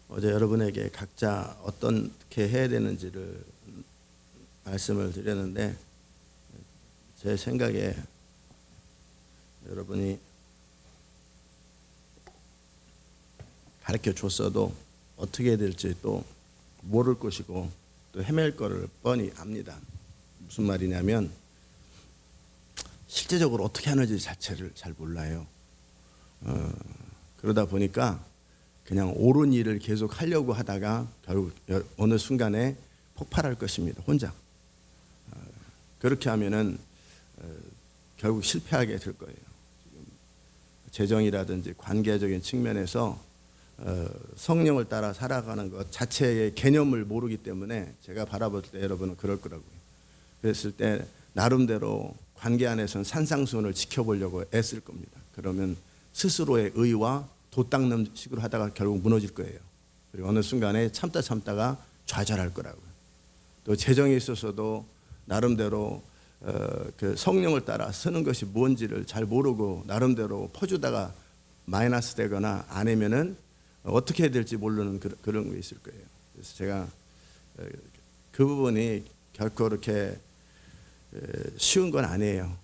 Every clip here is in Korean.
어제 여러분에게 각자 어떻게 해야 되는지를 말씀을 드렸는데, 제 생각에 여러분이 가르쳐 줬어도 어떻게 해야 될지 또 모를 것이고 또 헤맬 거를 뻔히 압니다. 무슨 말이냐면, 실제적으로 어떻게 하는지 자체를 잘 몰라요. 그러다 보니까 그냥 옳은 일을 계속 하려고 하다가 결국 어느 순간에 폭발할 것입니다. 혼자. 그렇게 하면은 결국 실패하게 될 거예요. 지금 재정이라든지 관계적인 측면에서 성령을 따라 살아가는 것 자체의 개념을 모르기 때문에 제가 바라볼 때 여러분은 그럴 거라고요. 그랬을 때 나름대로 관계 안에서는 산상수훈을 지켜보려고 애쓸 겁니다. 그러면 스스로의 의와 도 닦는 식으로 하다가 결국 무너질 거예요. 그리고 어느 순간에 참다가 좌절할 거라고요. 또 재정에 있어서도 나름대로 그 성령을 따라 쓰는 것이 뭔지를 잘 모르고 나름대로 퍼주다가 마이너스 되거나 아니면은 어떻게 해야 될지 모르는 그런 게 있을 거예요. 그래서 제가 그 부분이 결코 그렇게 쉬운 건 아니에요.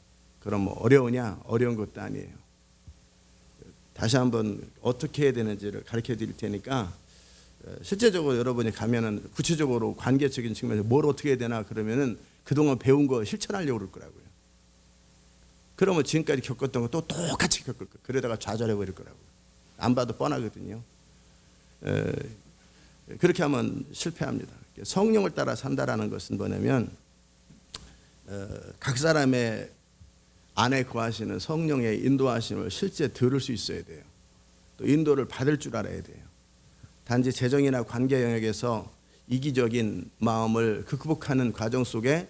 그럼 뭐 어려우냐? 어려운 것도 아니에요. 다시 한번 어떻게 해야 되는지를 가르쳐 드릴 테니까 실제적으로 여러분이 가면은 구체적으로 관계적인 측면에서 뭘 어떻게 해야 되나 그러면은 그동안 배운 거 실천하려고 그럴 거라고요. 그러면 지금까지 겪었던 거 또 똑같이 겪을 거예요. 그러다가 좌절해 버릴 거라고요. 안 봐도 뻔하거든요. 그렇게 하면 실패합니다. 성령을 따라 산다라는 것은 뭐냐면 각 사람의 안에 거하시는 성령의 인도하심을 실제 들을 수 있어야 돼요. 또 인도를 받을 줄 알아야 돼요. 단지 재정이나 관계 영역에서 이기적인 마음을 극복하는 과정 속에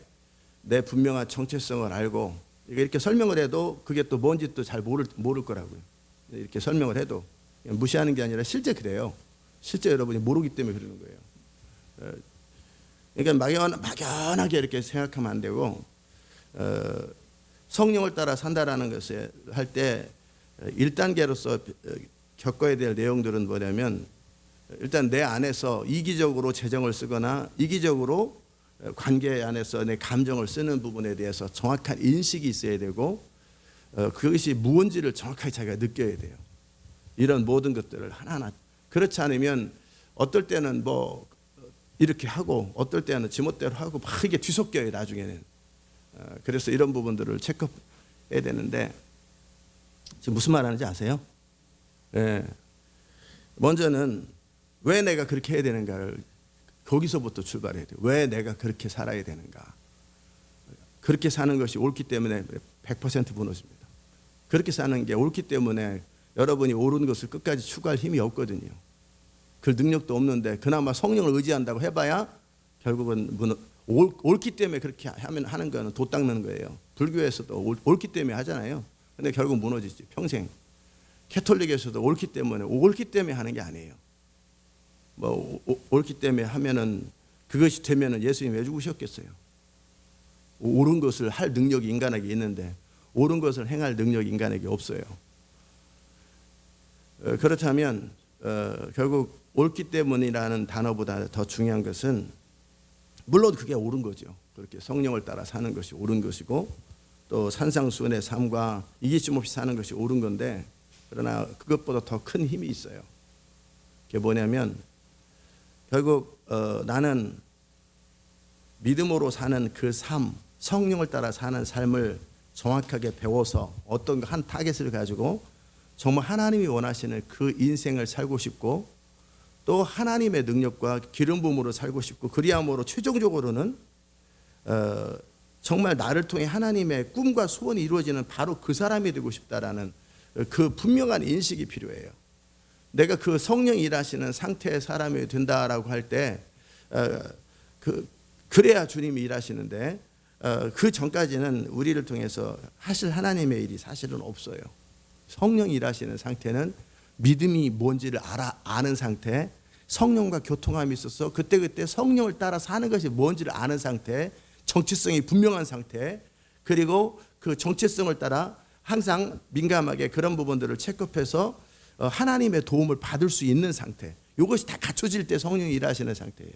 내 분명한 정체성을 알고 이렇게 설명을 해도 그게 또 뭔지 또 잘 모를 거라고요. 이렇게 설명을 해도 무시하는 게 아니라 실제 그래요. 실제 여러분이 모르기 때문에 그러는 거예요. 그러니까 막연하게 이렇게 생각하면 안 되고 성령을 따라 산다라는 것을 할 때 1단계로서 겪어야 될 내용들은 뭐냐면, 일단 내 안에서 이기적으로 재정을 쓰거나 이기적으로 관계 안에서 내 감정을 쓰는 부분에 대해서 정확한 인식이 있어야 되고 그것이 무언지를 정확하게 자기가 느껴야 돼요. 이런 모든 것들을 하나하나. 그렇지 않으면 어떨 때는 뭐 이렇게 하고 어떨 때는 지멋대로 하고 막 이게 뒤섞여요 나중에는. 그래서 이런 부분들을 체크해야 되는데, 지금 무슨 말 하는지 아세요? 네. 먼저는 왜 내가 그렇게 해야 되는가를 거기서부터 출발해야 돼요. 왜 내가 그렇게 살아야 되는가. 그렇게 사는 것이 옳기 때문에 100% 무너집니다. 그렇게 사는 게 옳기 때문에 여러분이 옳은 것을 끝까지 추구할 힘이 없거든요. 그 능력도 없는데 그나마 성령을 의지한다고 해봐야 결국은 옳기 때문에 그렇게 하는 거는 도 닦는 거예요. 불교에서도 옳기 때문에 하잖아요. 근데 결국 무너지지 평생. 캐톨릭에서도 옳기 때문에 하는 게 아니에요. 뭐 옳기 때문에 하면은 그것이 되면은 예수님이 왜 죽으셨겠어요? 옳은 것을 할 능력이 인간에게 있는데 옳은 것을 행할 능력이 인간에게 없어요. 그렇다면 결국 옳기 때문이라는 단어보다 더 중요한 것은, 물론 그게 옳은 거죠. 그렇게 성령을 따라 사는 것이 옳은 것이고 또 산상수훈의 삶과 이기심 없이 사는 것이 옳은 건데, 그러나 그것보다 더 큰 힘이 있어요. 그게 뭐냐면 결국 나는 믿음으로 사는 그 삶, 성령을 따라 사는 삶을 정확하게 배워서 어떤 한 타겟을 가지고 정말 하나님이 원하시는 그 인생을 살고 싶고 또 하나님의 능력과 기름 부음으로 살고 싶고, 그리함으로 최종적으로는 정말 나를 통해 하나님의 꿈과 소원이 이루어지는 바로 그 사람이 되고 싶다라는 그 분명한 인식이 필요해요. 내가 그 성령이 일하시는 상태의 사람이 된다라고 할 때 그래야 주님이 일하시는데 그 전까지는 우리를 통해서 하실 하나님의 일이 사실은 없어요. 성령이 일하시는 상태는 믿음이 뭔지를 아는 상태, 성령과 교통함이 있어서 그때 성령을 따라 사는 것이 뭔지를 아는 상태, 정체성이 분명한 상태, 그리고 그 정체성을 따라 항상 민감하게 그런 부분들을 체크해서 하나님의 도움을 받을 수 있는 상태, 이것이 다 갖춰질 때 성령이 일하시는 상태예요.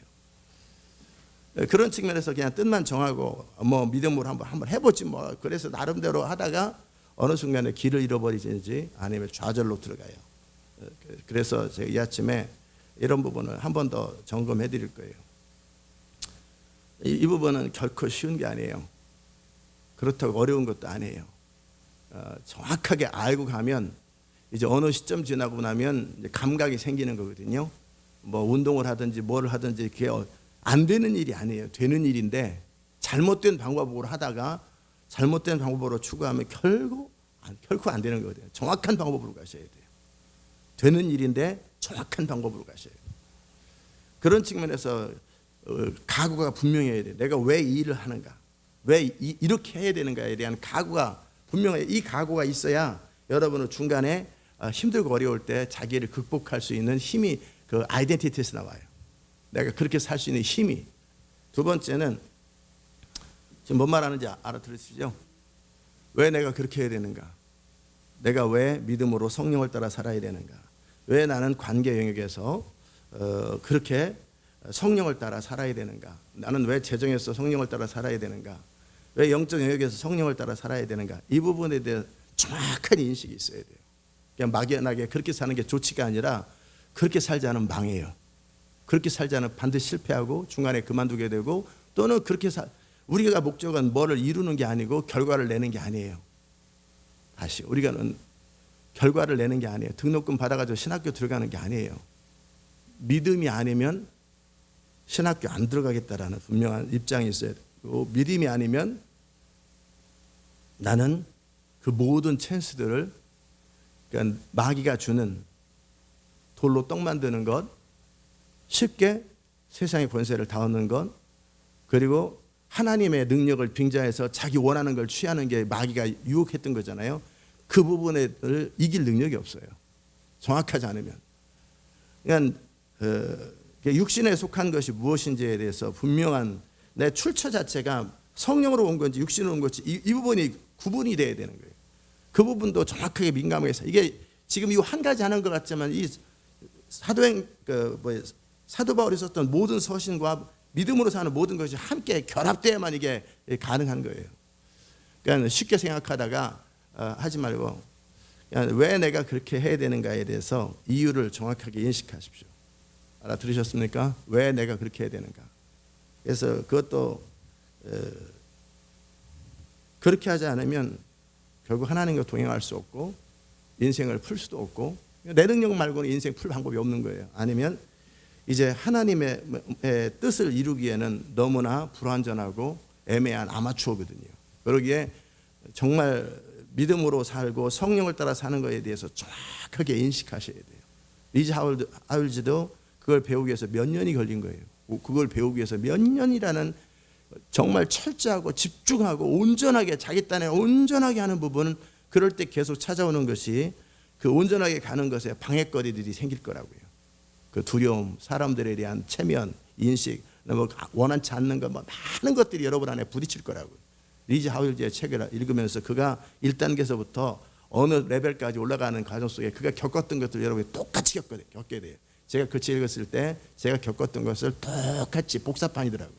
그런 측면에서 그냥 뜻만 정하고 뭐 믿음으로 한번 해보지 뭐 그래서 나름대로 하다가 어느 순간에 길을 잃어버리든지 아니면 좌절로 들어가요. 그래서 제가 이 아침에 이런 부분을 한 번 더 점검해 드릴 거예요. 이 부분은 결코 쉬운 게 아니에요. 그렇다고 어려운 것도 아니에요. 정확하게 알고 가면 이제 어느 시점 지나고 나면 이제 감각이 생기는 거거든요. 뭐 운동을 하든지 뭘 하든지 그게 안 되는 일이 아니에요. 되는 일인데 잘못된 방법으로 하다가 잘못된 방법으로 추구하면 결코 안 되는 거거든요. 정확한 방법으로 가셔야 돼요. 되는 일인데 정확한 방법으로 가셔야 돼요. 그런 측면에서 각오가 분명해야 돼요. 내가 왜 이 일을 하는가, 왜 이렇게 해야 되는가에 대한 각오가 분명해요. 이 각오가 있어야 여러분은 중간에 힘들고 어려울 때 자기를 극복할 수 있는 힘이 그 아이덴티티에서 나와요. 내가 그렇게 살 수 있는 힘이. 두 번째는 지금 뭔 말하는지 알아들으시죠? 왜 내가 그렇게 해야 되는가? 내가 왜 믿음으로 성령을 따라 살아야 되는가? 왜 나는 관계 영역에서 그렇게 성령을 따라 살아야 되는가? 나는 왜 재정에서 성령을 따라 살아야 되는가? 왜 영적 영역에서 성령을 따라 살아야 되는가? 이 부분에 대한 정확한 인식이 있어야 돼요. 그냥 막연하게 그렇게 사는 게 좋지가 아니라 그렇게 살지 않으면 망해요. 그렇게 살지 않으면 반드시 실패하고 중간에 그만두게 되고 또는 그렇게 우리가 목적은 뭐를 이루는 게 아니고 결과를 내는 게 아니에요. 다시 우리가는 결과를 내는 게 아니에요. 등록금 받아가지고 신학교 들어가는 게 아니에요. 믿음이 아니면 신학교 안 들어가겠다라는 분명한 입장이 있어야 되고 믿음이 아니면 나는 그 모든 찬스들을 그러니까 마귀가 주는 돌로 떡 만드는 것, 쉽게 세상의 권세를 다 얻는 것, 그리고 하나님의 능력을 빙자해서 자기 원하는 걸 취하는 게 마귀가 유혹했던 거잖아요. 그 부분을 이길 능력이 없어요. 정확하지 않으면. 그러니까 육신에 속한 것이 무엇인지에 대해서 분명한 내 출처 자체가 성령으로 온 건지 육신으로 온 건지 이 부분이 구분이 돼야 되는 거예요. 그 부분도 정확하게 민감해서 이게 지금 이 한 가지 하는 것 같지만 이 사도 바울이 썼던 모든 서신과 믿음으로 사는 모든 것이 함께 결합돼야만 이게 가능한 거예요. 그러니까 쉽게 생각하다가 하지 말고 왜 내가 그렇게 해야 되는가에 대해서 이유를 정확하게 인식하십시오. 알아들으셨습니까? 왜 내가 그렇게 해야 되는가? 그래서 그것도 그렇게 하지 않으면 결국 하나님과 동행할 수 없고 인생을 풀 수도 없고 내 능력 말고는 인생 풀 방법이 없는 거예요. 아니면 이제 하나님의 뜻을 이루기에는 너무나 불완전하고 애매한 아마추어거든요. 그러기에 정말 믿음으로 살고 성령을 따라 사는 것에 대해서 정확하게 인식하셔야 돼요. 리즈 하울즈도 그걸 배우기 위해서 몇 년이 걸린 거예요. 그걸 배우기 위해서 몇 년이라는 정말 철저하고 집중하고 온전하게 자기 딴에 온전하게 하는 부분은 그럴 때 계속 찾아오는 것이 그 온전하게 가는 것에 방해거리들이 생길 거라고요. 그 두려움, 사람들에 대한 체면, 인식, 뭐 원한치 않는 것, 뭐 많은 것들이 여러분 안에 부딪힐 거라고요. 리즈 하울즈의 책을 읽으면서 그가 1단계에서부터 어느 레벨까지 올라가는 과정 속에 그가 겪었던 것들 여러분이 똑같이 겪게 돼요. 제가 그 책 읽었을 때 제가 겪었던 것을 똑같이 복사판이더라고요.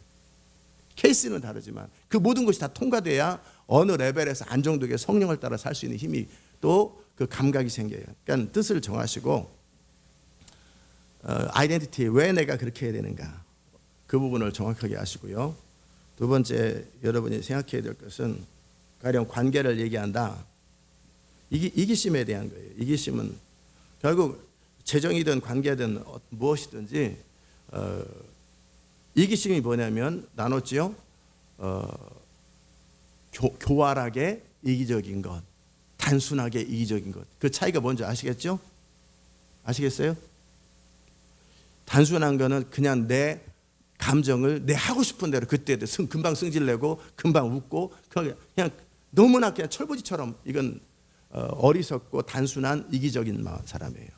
케이스는 다르지만 그 모든 것이 다 통과돼야 어느 레벨에서 안정되게 성령을 따라 살 수 있는 힘이 또 그 감각이 생겨요. 그러니까 뜻을 정하시고 아이덴티티, 왜 내가 그렇게 해야 되는가, 그 부분을 정확하게 아시고요. 두 번째 여러분이 생각해야 될 것은 가령 관계를 얘기한다. 이기심에 대한 거예요. 이기심은 결국 재정이든 관계든 무엇이든지 이기심이 뭐냐면 나눴지요. 교활하게 이기적인 것, 단순하게 이기적인 것. 그 차이가 뭔지 아시겠죠? 아시겠어요? 단순한 거는 그냥 내 감정을 내 하고 싶은 대로 그때 금방 승질내고 금방 웃고 그냥 너무나 그냥 철부지처럼 이건 어리석고 단순한 이기적인 사람이에요.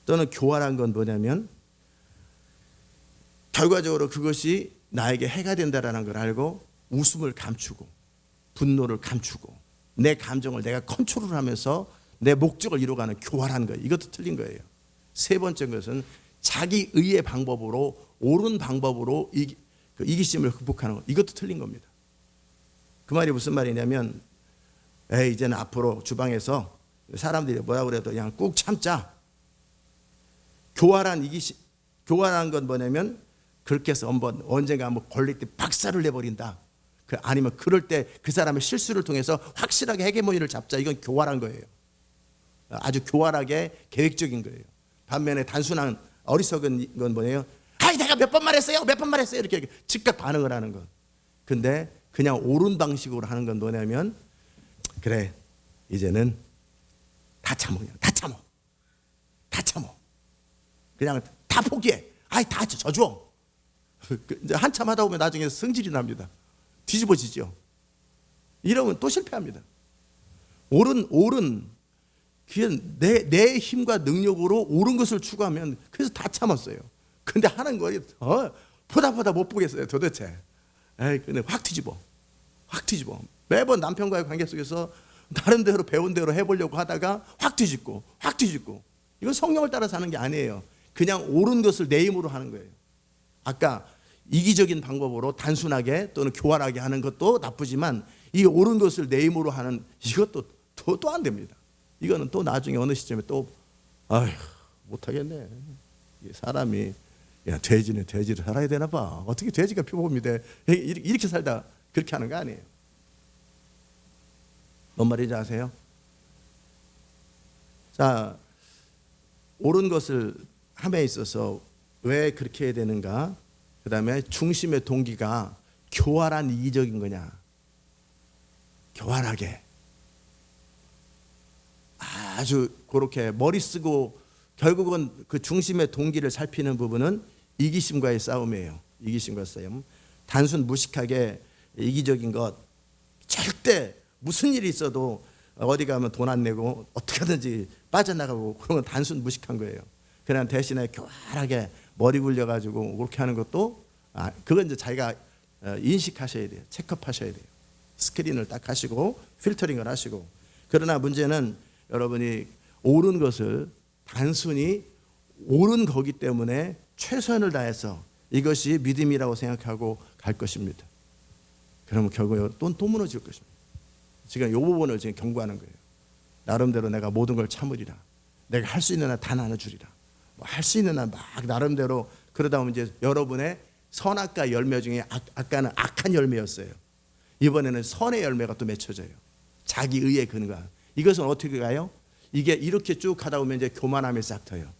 또는 교활한 건 뭐냐면 결과적으로 그것이 나에게 해가 된다라는 걸 알고 웃음을 감추고 분노를 감추고 내 감정을 내가 컨트롤하면서 내 목적을 이루어가는 교활한 거예요. 이것도 틀린 거예요. 세 번째 것은 자기 의의 방법으로, 옳은 방법으로 이기심을 극복하는 것. 이것도 틀린 겁니다. 그 말이 무슨 말이냐면, 이제는 앞으로 주방에서 사람들이 뭐라 그래도 그냥 꾹 참자. 교활한 건 뭐냐면, 그렇게 해서 언젠가 한번 걸릴 때 박살을 내버린다. 아니면 그럴 때 그 사람의 실수를 통해서 확실하게 헤게모니를 잡자. 이건 교활한 거예요. 아주 교활하게 계획적인 거예요. 반면에 단순한 어리석은 건 뭐예요? 내가 몇 번 말했어요. 이렇게 즉각 반응을 하는 것. 근데 그냥 옳은 방식으로 하는 건 뭐냐면, 그래, 이제는 다 참어. 그냥 다 포기해. 다 져줘. 이제 한참 하다 보면 나중에 성질이 납니다. 뒤집어지죠. 이러면 또 실패합니다. 옳은 내 힘과 능력으로 옳은 것을 추구하면, 그래서 다 참았어요. 근데 하는 거에 보다 못 보겠어요. 도대체. 근데 확 뒤집어. 매번 남편과의 관계 속에서 나름대로 배운 대로 해보려고 하다가 확 뒤집고. 이건 성령을 따라 사는 게 아니에요. 그냥 옳은 것을 내 힘으로 하는 거예요. 아까 이기적인 방법으로 단순하게 또는 교활하게 하는 것도 나쁘지만, 이 옳은 것을 내 힘으로 하는 이것도 또 안 됩니다. 이거는 또 나중에 어느 시점에 또 못하겠네. 사람이 돼지는 돼지를 살아야 되나 봐. 어떻게 돼지가 표범이 돼? 이렇게 살다 그렇게 하는 거 아니에요. 뭔 말인지 아세요? 자, 옳은 것을 함에 있어서 왜 그렇게 해야 되는가? 그 다음에 중심의 동기가 교활한 이기적인 거냐? 교활하게 아주 그렇게 머리 쓰고, 결국은 그 중심의 동기를 살피는 부분은 이기심과의 싸움이에요. 이기심과 싸움. 단순 무식하게 이기적인 것, 절대 무슨 일이 있어도 어디 가면 돈 안 내고 어떻게 하든지 빠져나가고, 그런 건 단순 무식한 거예요. 그냥 대신에 교활하게 머리 굴려가지고 그렇게 하는 것도, 그건 이제 자기가 인식하셔야 돼요. 체크업하셔야 돼요. 스크린을 딱 하시고 필터링을 하시고. 그러나 문제는 여러분이 옳은 것을 단순히 옳은 거기 때문에 최선을 다해서 이것이 믿음이라고 생각하고 갈 것입니다. 그러면 결국 또 무너질 것입니다. 지금 이 부분을 지금 경고하는 거예요. 나름대로 내가 모든 걸 참으리라. 내가 할 수 있는 한 다 나눠주리라. 할 수 있는 한 막 나름대로. 그러다 보면 이제 여러분의 선악과 열매 중에 아까는 악한 열매였어요. 이번에는 선의 열매가 또 맺혀져요. 자기 의에 근거한. 이것은 어떻게 가요? 이게 이렇게 쭉 가다 보면 이제 교만함이 싹 터요.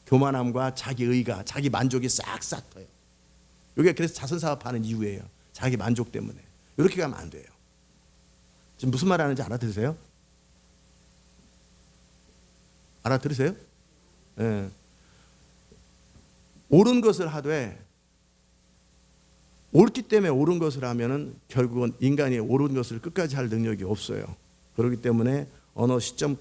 교만함과 자기 의가, 자기 만족이 싹 터요. 이게 그래서 자선 사업하는 이유예요. 자기 만족 때문에. 이렇게 가면 안 돼요. 지금 무슨 말 하는지 알아들으세요? 알아들으세요? 예. 옳은 것을 하되, 옳기 때문에 옳은 것을 하면은 결국은 인간이 옳은 것을 끝까지 할 능력이 없어요. 그렇기 때문에 어느 시점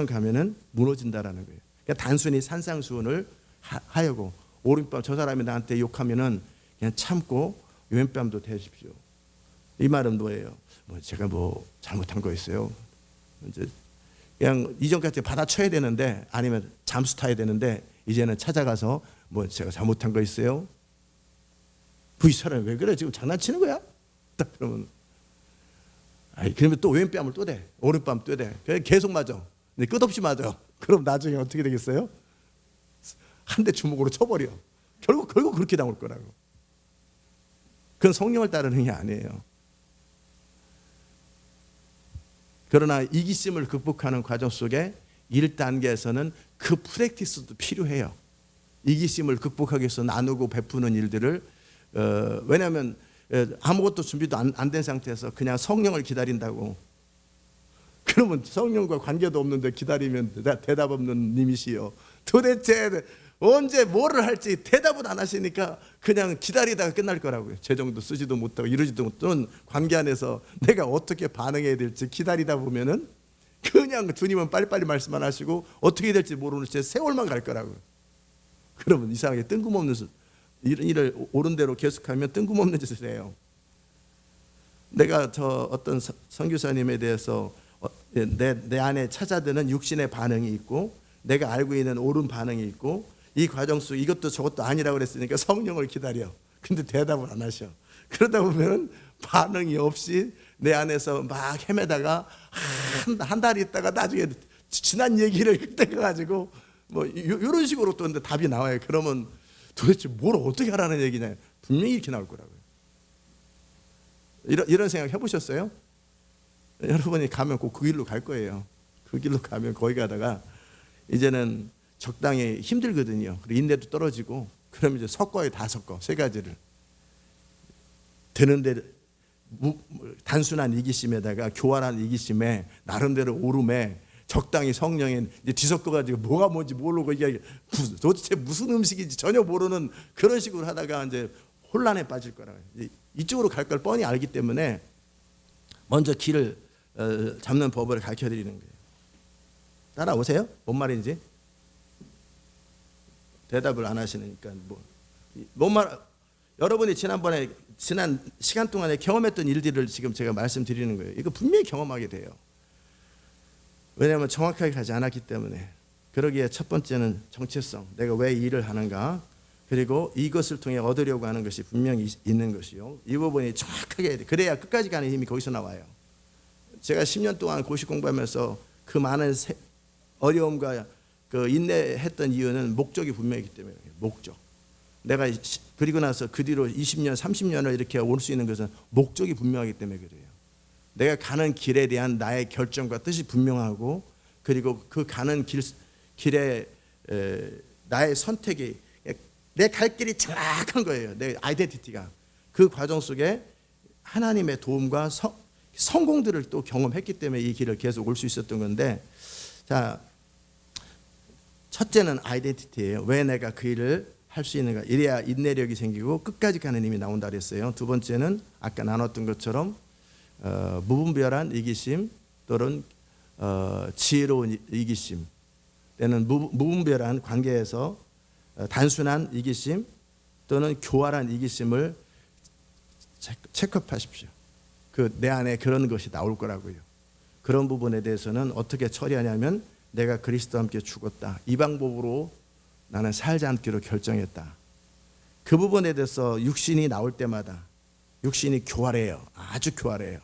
가면은 무너진다라는 거예요. 그러니까 단순히 산상수훈을 하려고, 오른밤 저 사람이 나한테 욕하면은 그냥 참고 왼밤도 대십시오. 이 말은 뭐예요? 제가 잘못한 거 있어요? 이제 그냥 이전까지 받아쳐야 되는데, 아니면 잠수 타야 되는데, 이제는 찾아가서 제가 잘못한 거 있어요? 이 사람이 왜 그래? 지금 장난치는 거야? 딱 그러면, 그러면 또 왼뺨을 또 대, 오른뺨 또 대. 계속 맞아. 근데 끝없이 맞아. 그럼 나중에 어떻게 되겠어요? 한 대 주먹으로 쳐버려. 결국 그렇게 나올 거라고. 그건 성령을 따르는 게 아니에요. 그러나 이기심을 극복하는 과정 속에 1단계에서는 그 프랙티스도 필요해요. 이기심을 극복하기 위해서 나누고 베푸는 일들을, 왜냐하면 아무것도 준비도 안 된 상태에서 그냥 성령을 기다린다고, 그러면 성령과 관계도 없는데 기다리면 대답 없는 님이시여. 도대체 언제 뭐를 할지 대답은 안 하시니까 그냥 기다리다가 끝날 거라고요. 재정도 쓰지도 못하고 이러지도 못하는 관계 안에서 내가 어떻게 반응해야 될지 기다리다 보면은 그냥 주님은 빨리빨리 말씀만 하시고 어떻게 될지 모르는 채 세월만 갈 거라고요. 그러면 이상하게 뜬금없는 이런 일을 옳은 대로 계속하면 뜬금없는 짓을 해요. 내가 저 어떤 선교사님에 대해서 내 안에 찾아드는 육신의 반응이 있고 내가 알고 있는 옳은 반응이 있고 이 과정 속 이것도 저것도 아니라고 그랬으니까 성령을 기다려. 근데 대답을 안 하셔. 그러다 보면 반응이 없이 내 안에서 막 헤매다가 한 달 있다가 나중에 지난 얘기를 획득해 가지고 뭐 이런 식으로 또 답이 나와요. 그러면 도대체 뭘 어떻게 하라는 얘기냐? 분명히 이렇게 나올 거라고요. 이런 생각 해보셨어요? 여러분이 가면 꼭 그 길로 갈 거예요. 그 길로 가면 거기 가다가 이제는 적당히 힘들거든요. 그리고 인내도 떨어지고 그러면 이제 섞어요. 다 섞어. 세 가지를. 되는데 단순한 이기심에다가 교활한 이기심에 나름대로 오름에 적당히 성령에 이제 뒤섞어가지고 뭐가 뭔지 모르고 이게 도대체 무슨 음식인지 전혀 모르는 그런 식으로 하다가 이제 혼란에 빠질 거라고요. 이쪽으로 갈 걸 뻔히 알기 때문에 먼저 길을 잡는 법을 가르쳐 드리는 거예요. 따라오세요? 뭔 말인지? 대답을 안 하시니까 뭔 말? 여러분이 지난 시간 동안에 경험했던 일들을 지금 제가 말씀드리는 거예요. 이거 분명히 경험하게 돼요. 왜냐하면 정확하게 가지 않았기 때문에. 그러기에 첫 번째는 정체성. 내가 왜 이 일을 하는가? 그리고 이것을 통해 얻으려고 하는 것이 분명히 있는 것이요. 이 부분이 정확하게 그래야 끝까지 가는 힘이 거기서 나와요. 제가 10년 동안 고시 공부하면서 그 많은 어려움과 그 인내했던 이유는 목적이 분명하기 때문에. 목적. 내가 그리고 나서 그 뒤로 20년, 30년을 이렇게 올 수 있는 것은 목적이 분명하기 때문에 그래요. 내가 가는 길에 대한 나의 결정과 뜻이 분명하고 그리고 그 가는 길에 나의 선택이 내 갈 길이 정확한 거예요. 내 아이덴티티가. 그 과정 속에 하나님의 도움과 성공들을 또 경험했기 때문에 이 길을 계속 올 수 있었던 건데, 자, 첫째는 아이덴티티예요. 왜 내가 그 일을 할 수 있는가. 이래야 인내력이 생기고 끝까지 가는 힘이 나온다 그랬어요. 두 번째는 아까 나눴던 것처럼 무분별한 이기심 또는 지혜로운 이기심 때는 무분별한 관계에서 단순한 이기심 또는 교활한 이기심을 체크하십시오. 그 내 안에 그런 것이 나올 거라고요. 그런 부분에 대해서는 어떻게 처리하냐면 내가 그리스도와 함께 죽었다. 이 방법으로 나는 살지 않기로 결정했다. 그 부분에 대해서 육신이 나올 때마다 육신이 교활해요. 아주 교활해요.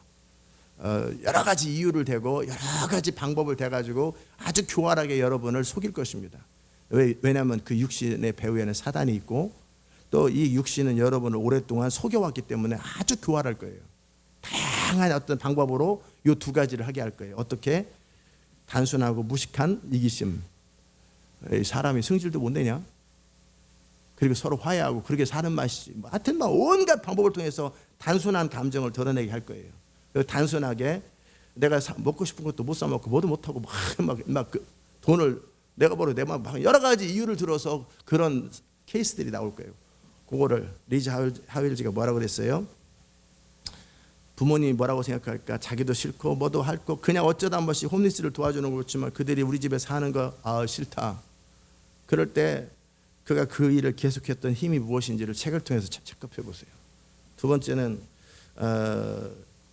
여러 가지 이유를 대고 여러 가지 방법을 대가지고 아주 교활하게 여러분을 속일 것입니다. 왜냐하면 그 육신의 배후에는 사단이 있고 또 이 육신은 여러분을 오랫동안 속여왔기 때문에 아주 교활할 거예요. 다양한 어떤 방법으로 이 두 가지를 하게 할 거예요. 어떻게? 단순하고 무식한 이기심. 사람이 성질도 못 내냐? 그리고 서로 화해하고 그렇게 사는 맛이지. 하여튼 온갖 방법을 통해서 단순한 감정을 드러내게 할 거예요. 단순하게 내가 먹고 싶은 것도 못 사 먹고 뭐도 못 하고 막 돈을 내가 벌어 내만 여러 가지 이유를 들어서 그런 케이스들이 나올 거예요. 그거를 리즈 하윌즈가 뭐라고 그랬어요? 부모님이 뭐라고 생각할까? 자기도 싫고 뭐도 할 거 그냥 어쩌다 한 번씩 홈리스를 도와주는 거 그렇지만 그들이 우리 집에 사는 거 싫다. 그럴 때 그가 그 일을 계속했던 힘이 무엇인지를 책을 통해서 체크해 보세요. 두 번째는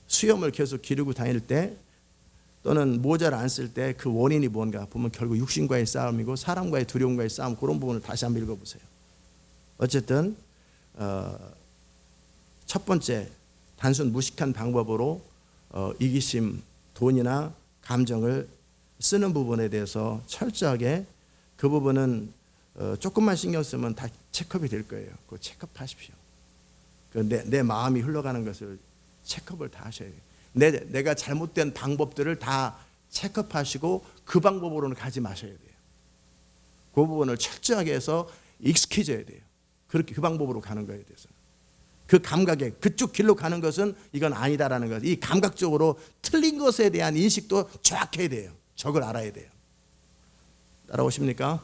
수염을 계속 기르고 다닐 때 또는 모자를 안 쓸 때 그 원인이 뭔가 보면 결국 육신과의 싸움이고 사람과의 두려움과의 싸움, 그런 부분을 다시 한번 읽어보세요. 어쨌든 첫 번째 단순 무식한 방법으로 이기심, 돈이나 감정을 쓰는 부분에 대해서 철저하게 그 부분은 조금만 신경 쓰면 다 체크업이 될 거예요. 그거 체크업하십시오. 내 마음이 흘러가는 것을 체크업을 다 하셔야 돼요. 내가 잘못된 방법들을 다 체크업하시고 그 방법으로는 가지 마셔야 돼요. 그 부분을 철저하게 해서 익숙해져야 돼요. 그렇게 그 방법으로 가는 거에 대해서. 그 감각에 그쪽 길로 가는 것은 이건 아니다라는 것. 이 감각적으로 틀린 것에 대한 인식도 정확해야 돼요. 저걸 알아야 돼요. 따라오십니까?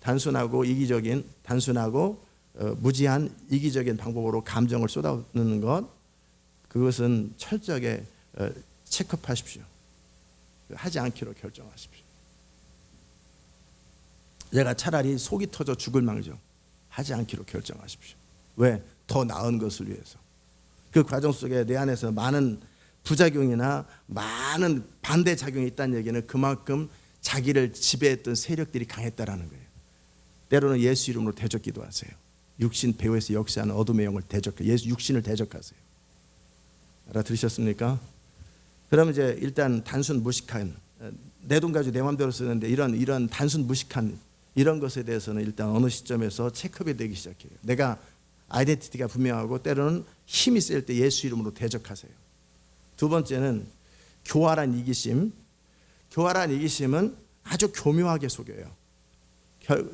단순하고 무지한 이기적인 방법으로 감정을 쏟아붓는 것, 그것은 철저하게 체크업하십시오. 하지 않기로 결정하십시오. 내가 차라리 속이 터져 죽을 망정 하지 않기로 결정하십시오. 왜? 더 나은 것을 위해서. 그 과정 속에 내 안에서 많은 부작용이나 많은 반대작용이 있다는 얘기는 그만큼 자기를 지배했던 세력들이 강했다라는 거예요. 때로는 예수 이름으로 대적 기도하세요. 육신 배후에서 역사하는 어둠의 영을 예수 육신을 대적하세요. 알아들으셨습니까? 그러면 이제 일단 단순 무식한 내 돈 가지고 내 마음대로 쓰는데 이런 단순 무식한 이런 것에 대해서는 일단 어느 시점에서 체크업이 되기 시작해요. 내가 아이덴티티가 분명하고 때로는 힘이 셀 때 예수 이름으로 대적하세요. 두 번째는 교활한 이기심. 교활한 이기심은 아주 교묘하게 속여요.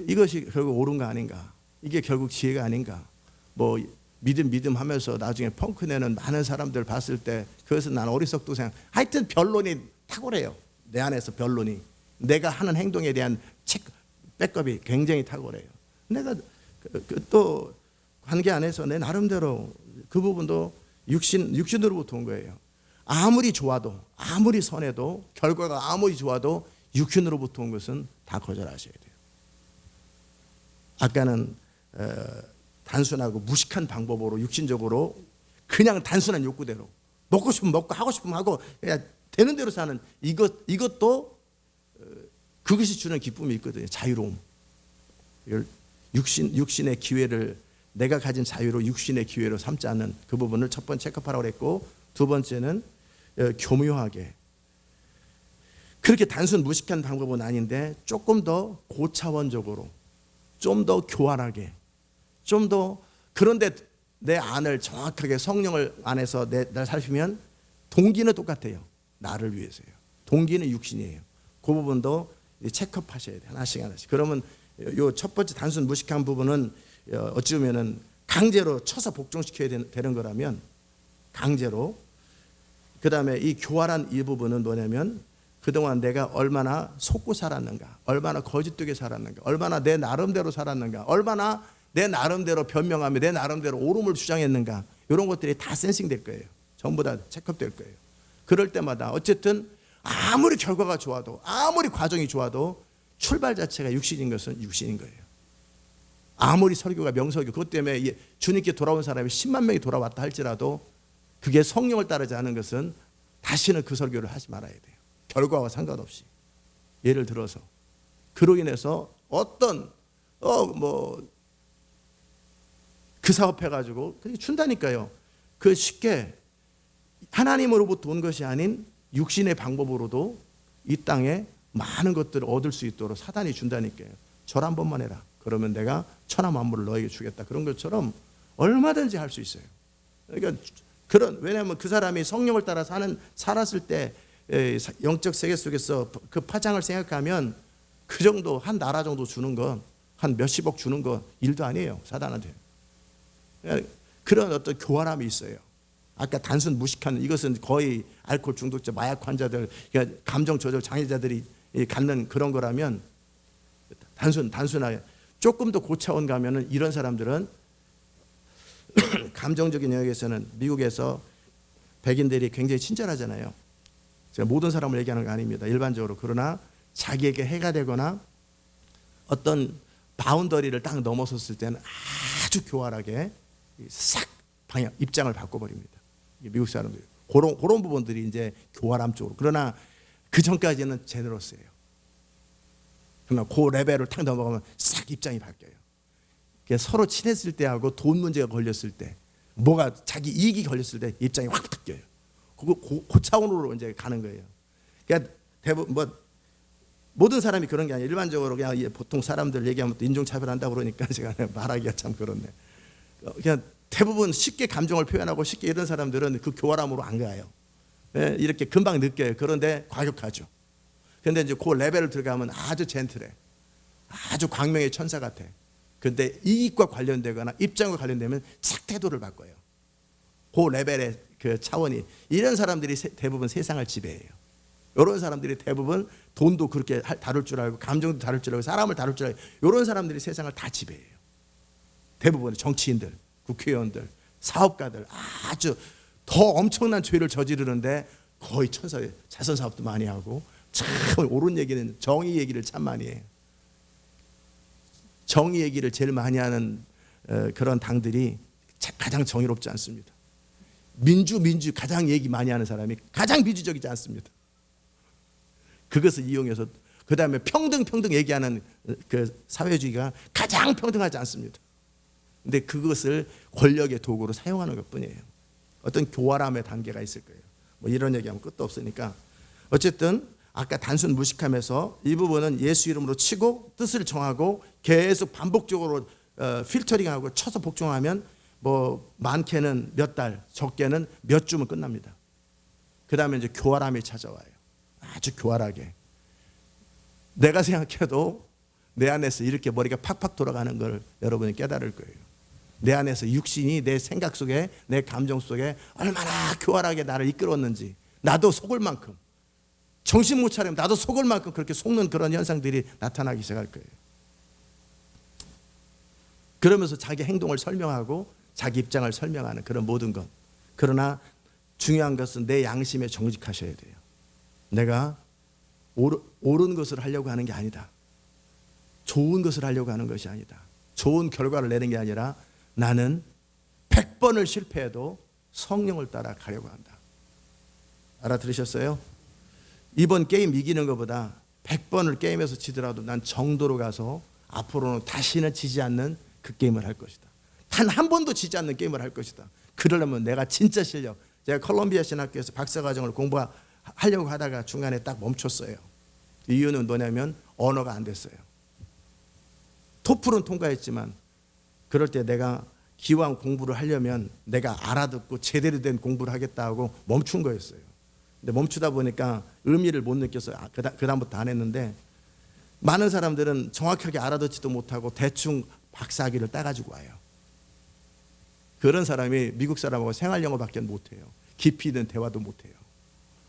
이것이 결국 옳은 거 아닌가? 이게 결국 지혜가 아닌가? 뭐 믿음 하면서 나중에 펑크 내는 많은 사람들 봤을 때 그것은 나는 어리석도 생각. 하여튼 변론이 탁월해요. 내 안에서 변론이. 내가 하는 행동에 대한 백업이 굉장히 탁월해요. 내가 또 관계 안에서 내 나름대로 그 부분도 육신으로부터 온 거예요. 아무리 좋아도 아무리 선해도 결과가 아무리 좋아도 육신으로부터 온 것은 다 거절하셔야 돼요. 아까는 단순하고 무식한 방법으로 육신적으로 그냥 단순한 욕구대로 먹고 싶으면 먹고 하고 싶으면 하고 그냥 되는 대로 사는 이것도 그것이 주는 기쁨이 있거든요. 자유로움. 육신의 기회를 내가 가진 자유로 육신의 기회로 삼지 않는 그 부분을 첫 번째 체크하라고 했고, 두 번째는 교묘하게. 그렇게 단순 무식한 방법은 아닌데 조금 더 고차원적으로, 좀 더 교활하게, 좀 더, 그런데 내 안을 정확하게 성령을 안에서 날 살피면 동기는 똑같아요. 나를 위해서요. 동기는 육신이에요. 그 부분도 체크업 하셔야 돼요. 하나씩. 그러면 요 첫 번째 단순 무식한 부분은 어찌 보면은 강제로 쳐서 복종시켜야 되는 거라면 강제로. 그 다음에 이 교활한 이 부분은 뭐냐면 그동안 내가 얼마나 속고 살았는가, 얼마나 거짓되게 살았는가, 얼마나 내 나름대로 살았는가, 얼마나 내 나름대로 변명하며 내 나름대로 옳음을 주장했는가, 이런 것들이 다 센싱 될 거예요. 전부 다 체크업 될 거예요. 그럴 때마다 어쨌든 아무리 결과가 좋아도 아무리 과정이 좋아도 출발 자체가 육신인 것은 육신인 거예요. 아무리 설교가 명설교, 그것 때문에 주님께 돌아온 사람이 10만 명이 돌아왔다 할지라도 그게 성령을 따르지 않은 것은 다시는 그 설교를 하지 말아야 돼요. 결과와 상관없이. 예를 들어서 그로 인해서 어떤 그 사업해가지고 그렇게 준다니까요. 그 쉽게 하나님으로부터 온 것이 아닌 육신의 방법으로도 이 땅에 많은 것들을 얻을 수 있도록 사단이 준다니까요. 절 한 번만 해라. 그러면 내가 천하 만물을 너에게 주겠다. 그런 것처럼 얼마든지 할 수 있어요. 그러니까 왜냐하면 그 사람이 성령을 따라 살았을 때 영적 세계 속에서 그 파장을 생각하면 그 정도 한 나라 정도 주는 건, 한 몇십억 주는 건 일도 아니에요. 사단한테. 그런 어떤 교활함이 있어요. 아까 단순 무식한, 이것은 거의 알코올 중독자, 마약 환자들, 그러니까 감정 조절 장애자들이 갖는 그런 거라면 단순하게 조금 더 고차원 가면은 이런 사람들은 감정적인 영역에서는 미국에서 백인들이 굉장히 친절하잖아요. 제가 모든 사람을 얘기하는 거 아닙니다. 일반적으로. 그러나 자기에게 해가 되거나 어떤 바운더리를 딱 넘어섰을 때는 아주 교활하게 싹 입장을 바꿔버립니다. 미국 사람들이. 그런 부분들이 이제 교활함 쪽으로. 그러나 그 전까지는 제너러스예요. 그러나 그 레벨을 탁 넘어가면 싹 입장이 바뀌어요. 서로 친했을 때하고 돈 문제가 걸렸을 때, 뭐가 자기 이익이 걸렸을 때 입장이 확 바뀌어요. 그 차원으로 이제 가는 거예요. 그러니까 대부분 모든 사람이 그런 게 아니에요. 일반적으로 그냥 보통 사람들 얘기하면 또 인종차별한다고 그러니까 제가 말하기가 참 그렇네. 그냥 대부분 쉽게 감정을 표현하고 쉽게 이런 사람들은 그 교활함으로 안 가요. 이렇게 금방 느껴요. 그런데 과격하죠. 그런데 이제 그 레벨을 들어가면 아주 젠틀해. 아주 광명의 천사 같아. 그런데 이익과 관련되거나 입장과 관련되면 싹 태도를 바꿔요. 그 레벨의 그 차원이. 이런 사람들이 대부분 세상을 지배해요. 이런 사람들이 대부분 돈도 그렇게 다룰 줄 알고, 감정도 다룰 줄 알고, 사람을 다룰 줄 알고, 이런 사람들이 세상을 다 지배해요. 대부분 정치인들, 국회의원들, 사업가들, 아주 더 엄청난 죄를 저지르는데 거의 천사예요. 자선 사업도 많이 하고, 참 옳은 얘기는 정의 얘기를 참 많이 해요. 정의 얘기를 제일 많이 하는 그런 당들이 가장 정의롭지 않습니다. 민주 가장 얘기 많이 하는 사람이 가장 민주적이지 않습니다. 그것을 이용해서 그 다음에 평등 얘기하는 그 사회주의가 가장 평등하지 않습니다. 근데 그것을 권력의 도구로 사용하는 것뿐이에요. 어떤 교활함의 단계가 있을 거예요. 뭐 이런 얘기하면 끝도 없으니까 어쨌든 아까 단순 무식함에서 이 부분은 예수 이름으로 치고 뜻을 정하고 계속 반복적으로 필터링하고 쳐서 복종하면 뭐 많게는 몇 달, 적게는 몇 주면 끝납니다. 그 다음에 이제 교활함이 찾아와요. 아주 교활하게. 내가 생각해도 내 안에서 이렇게 머리가 팍팍 돌아가는 걸 여러분이 깨달을 거예요. 내 안에서 육신이 내 생각 속에, 내 감정 속에 얼마나 교활하게 나를 이끌었는지, 나도 속을 만큼, 정신 못 차리면 나도 속을 만큼 그렇게 속는 그런 현상들이 나타나기 시작할 거예요. 그러면서 자기 행동을 설명하고 자기 입장을 설명하는 그런 모든 것. 그러나 중요한 것은 내 양심에 정직하셔야 돼요. 내가 옳은 것을 하려고 하는 게 아니다. 좋은 것을 하려고 하는 것이 아니다. 좋은 결과를 내는 게 아니라 나는 100번을 실패해도 성령을 따라 가려고 한다. 알아들으셨어요? 이번 게임 이기는 것보다 100번을 게임에서 지더라도 난 정도로 가서 앞으로는 다시는 지지 않는 그 게임을 할 것이다. 단 한 번도 지지 않는 게임을 할 것이다. 그러려면 내가 진짜 실력, 제가 콜롬비아 신학교에서 박사과정을 공부하려고 하다가 중간에 딱 멈췄어요. 이유는 뭐냐면 언어가 안 됐어요. 토플은 통과했지만 그럴 때 내가 기왕 공부를 하려면 내가 알아듣고 제대로 된 공부를 하겠다 하고 멈춘 거였어요. 근데 멈추다 보니까 의미를 못 느꼈어요. 그다음부터 안 했는데 많은 사람들은 정확하게 알아듣지도 못하고 대충 박사학위를 따가지고 와요. 그런 사람이 미국 사람하고 생활영어밖에 못해요. 깊이 있는 대화도 못해요.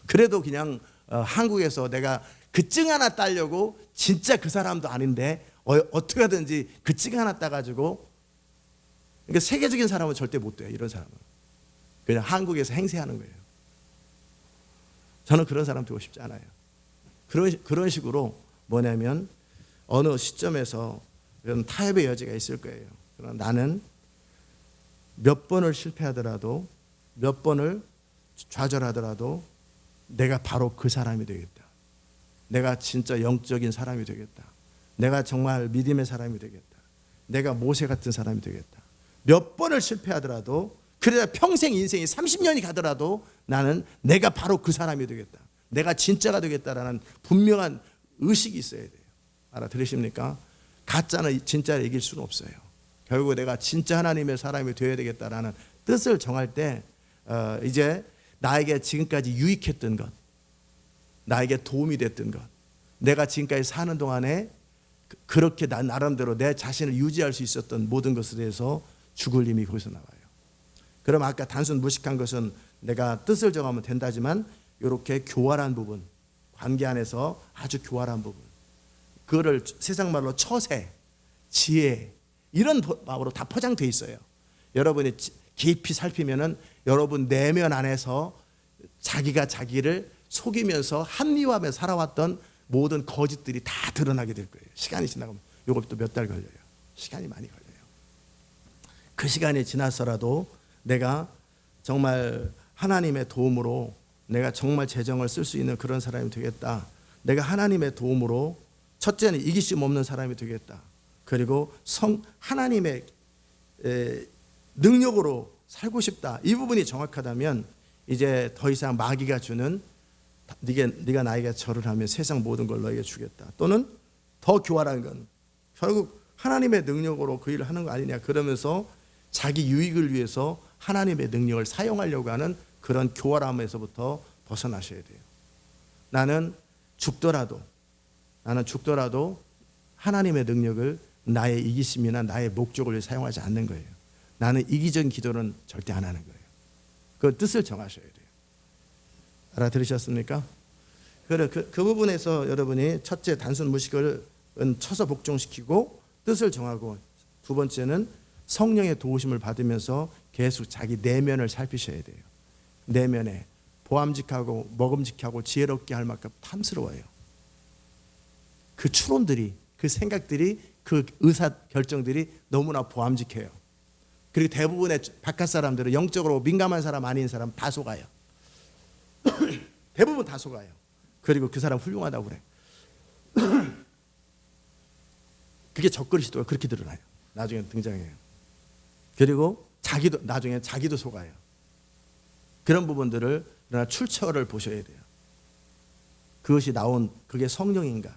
그래도 그냥 한국에서 내가 그 증 하나 따려고 진짜 그 사람도 아닌데 어떻게 하든지 그 증 하나 따가지고, 그러니까 세계적인 사람은 절대 못 돼요. 이런 사람은 그냥 한국에서 행세하는 거예요. 저는 그런 사람 되고 싶지 않아요. 그런 식으로 뭐냐면 어느 시점에서 이런 타협의 여지가 있을 거예요. 그러나 나는 몇 번을 실패하더라도, 몇 번을 좌절하더라도 내가 바로 그 사람이 되겠다. 내가 진짜 영적인 사람이 되겠다. 내가 정말 믿음의 사람이 되겠다. 내가 모세 같은 사람이 되겠다. 몇 번을 실패하더라도, 그래야 평생 인생이 30년이 가더라도 나는 내가 바로 그 사람이 되겠다. 내가 진짜가 되겠다라는 분명한 의식이 있어야 돼요. 알아들으십니까? 가짜는 진짜를 이길 수는 없어요. 결국 내가 진짜 하나님의 사람이 되어야 되겠다라는 뜻을 정할 때 이제 나에게 지금까지 유익했던 것, 나에게 도움이 됐던 것, 내가 지금까지 사는 동안에 그렇게 난 나름대로 내 자신을 유지할 수 있었던 모든 것에 대해서 죽을 힘이 거기서 나와요. 그럼 아까 단순 무식한 것은 내가 뜻을 정하면 된다지만 이렇게 교활한 부분, 관계 안에서 아주 교활한 부분, 그거를 세상 말로 처세, 지혜, 이런 마음으로 다 포장되어 있어요. 여러분이 깊이 살피면은 여러분 내면 안에서 자기가 자기를 속이면서 합리화하면서 살아왔던 모든 거짓들이 다 드러나게 될 거예요. 시간이 지나가면 이것도 몇 달 걸려요. 시간이 많이 걸려요. 그 시간이 지나서라도 내가 정말 하나님의 도움으로 내가 정말 재정을 쓸 수 있는 그런 사람이 되겠다. 내가 하나님의 도움으로 첫째는 이기심 없는 사람이 되겠다. 그리고 하나님의 능력으로 살고 싶다. 이 부분이 정확하다면 이제 더 이상 마귀가 주는 네가 나에게 절을 하면 세상 모든 걸 너에게 주겠다. 또는 더 교활한 건 결국 하나님의 능력으로 그 일을 하는 거 아니냐. 그러면서 자기 유익을 위해서 하나님의 능력을 사용하려고 하는 그런 교활함에서부터 벗어나셔야 돼요. 나는 죽더라도 하나님의 능력을 나의 이기심이나 나의 목적을 위해 사용하지 않는 거예요. 나는 이기적인 기도는 절대 안 하는 거예요. 그 뜻을 정하셔야 돼요. 알아들으셨습니까? 그 부분에서 여러분이 첫째 단순 무식을 쳐서 복종시키고 뜻을 정하고, 두 번째는 성령의 도우심을 받으면서 계속 자기 내면을 살피셔야 돼요. 내면에 보암직하고 먹음직하고 지혜롭게 할 만큼 탐스러워요. 그 추론들이, 그 생각들이, 그 의사 결정들이 너무나 보암직해요. 그리고 대부분의 바깥 사람들은 영적으로 민감한 사람 아닌 사람 다 속아요. 대부분 다 속아요. 그리고 그 사람 훌륭하다고 그래. 그게 적그리스도가 그렇게 드러나요. 나중에 등장해요. 그리고 나중에 자기도 속아요. 그런 부분들을 그러나 출처를 보셔야 돼요. 그것이 그게 성령인가?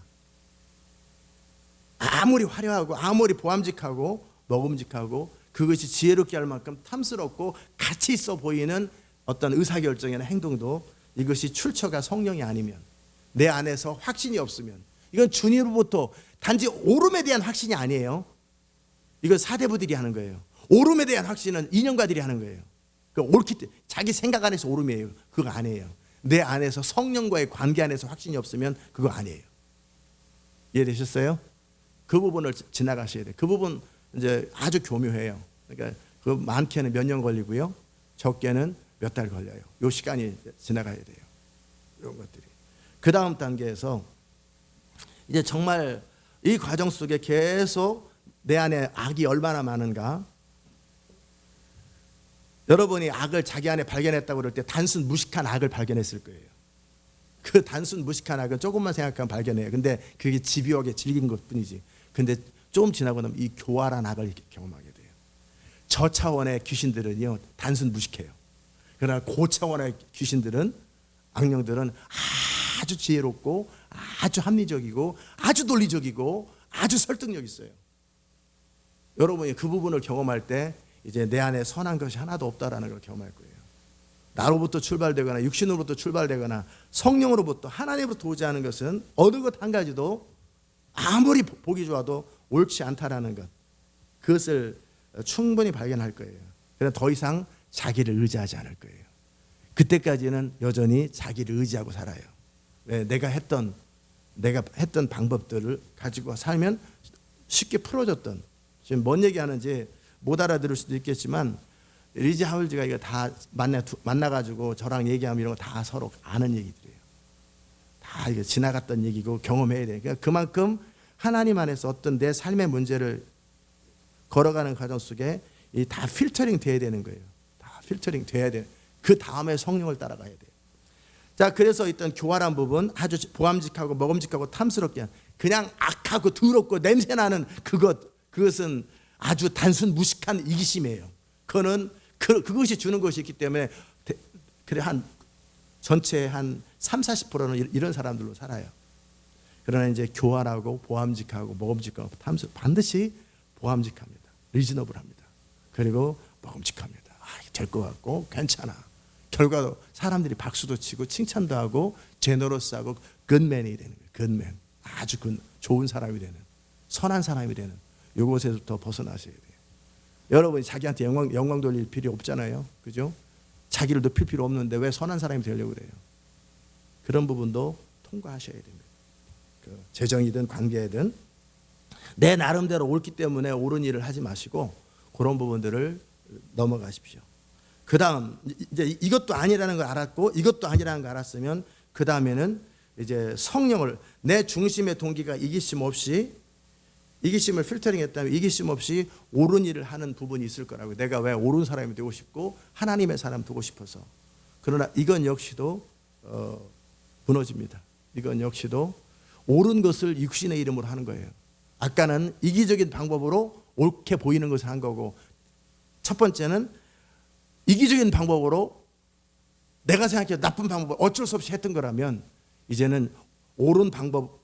아무리 화려하고 아무리 보암직하고 먹음직하고 그것이 지혜롭게 할 만큼 탐스럽고 가치 있어 보이는 어떤 의사결정이나 행동도 이것이 출처가 성령이 아니면, 내 안에서 확신이 없으면, 이건 주님으로부터 단지 오름에 대한 확신이 아니에요. 이건 사대부들이 하는 거예요. 오름에 대한 확신은 이념가들이 하는 거예요. 자기 생각 안에서 오름이에요. 그거 아니에요. 내 안에서 성령과의 관계 안에서 확신이 없으면 그거 아니에요. 이해되셨어요? 그 부분을 지나가셔야 돼요. 그 부분 이제 아주 교묘해요. 그러니까 그 많게는 몇 년 걸리고요, 적게는 몇 달 걸려요. 요 시간이 지나가야 돼요. 이런 것들이. 그 다음 단계에서 이제 정말 이 과정 속에 계속 내 안에 악이 얼마나 많은가. 여러분이 악을 자기 안에 발견했다고 그럴 때 단순 무식한 악을 발견했을 거예요. 그 단순 무식한 악은 조금만 생각하면 발견해요. 근데 그게 집요하게 즐긴 것뿐이지. 근데 좀 지나고 나면 이 교활한 악을 경험하게 돼요. 저 차원의 귀신들은요, 단순 무식해요. 그러나 고차원의 귀신들은, 악령들은 아주 지혜롭고 아주 합리적이고 아주 논리적이고 아주 설득력 있어요. 여러분이 그 부분을 경험할 때 이제 내 안에 선한 것이 하나도 없다라는 걸 경험할 거예요. 나로부터 출발되거나 육신으로부터 출발되거나 성령으로부터 하나님으로부터 오지 않은 것은 어느 것 한 가지도 아무리 보기 좋아도 옳지 않다라는 것, 그것을 충분히 발견할 거예요. 그래서 더 이상 자기를 의지하지 않을 거예요. 그때까지는 여전히 자기를 의지하고 살아요. 내가 했던 방법들을 가지고 살면 쉽게 풀어졌던, 지금 뭔 얘기하는지 못 알아들을 수도 있겠지만 리지 하울즈가 이거 다 만나가지고 저랑 얘기하면 이런 거 다 서로 아는 얘기들이에요. 다 이게 지나갔던 얘기고 경험해야 돼요. 그러니까 그만큼 하나님 안에서 어떤 내 삶의 문제를 걸어가는 과정 속에 다 필터링 돼야 되는 거예요. 다 필터링 돼야 돼요. 그 다음에 성령을 따라가야 돼요. 자, 그래서 일단 교활한 부분, 아주 보암직하고 먹음직하고 탐스럽게 그냥 악하고 더럽고 냄새나는 그것은 아주 단순 무식한 이기심이에요. 그것이 주는 것이 있기 때문에 그래 전체의 한 30-40%는 이런 사람들로 살아요. 그러나 이제 교활하고 보암직하고 먹음직하고 반드시 보암직합니다. 리즈너블합니다. 그리고 먹음직합니다. 될 것 같고 괜찮아. 결과도 사람들이 박수도 치고 칭찬도 하고 제너러스하고 굿맨이 되는 거예요. 굿맨. 아주 좋은 사람이 되는, 선한 사람이 되는, 이것에서부터 벗어나셔야 돼요. 여러분이 자기한테 영광 돌릴 필요 없잖아요. 그죠? 자기를 높일 필요 없는데 왜 선한 사람이 되려고 그래요? 그런 부분도 통과하셔야 됩니다. 재정이든 관계든 내 나름대로 옳기 때문에 옳은 일을 하지 마시고 그런 부분들을 넘어가십시오. 그 다음 이제 이것도 아니라는 걸 알았고 이것도 아니라는 걸 알았으면 그 다음에는 이제 성령을, 내 중심의 동기가 이기심을 필터링했다면 이기심 없이 옳은 일을 하는 부분이 있을 거라고. 내가 왜 옳은 사람이 되고 싶고 하나님의 사람 되고 싶어서. 그러나 이건 역시도 무너집니다. 이건 역시도 옳은 것을 육신의 이름으로 하는 거예요. 아까는 이기적인 방법으로 옳게 보이는 것을 한 거고, 첫 번째는 이기적인 방법으로 내가 생각해도 나쁜 방법을 어쩔 수 없이 했던 거라면, 이제는 옳은 방법,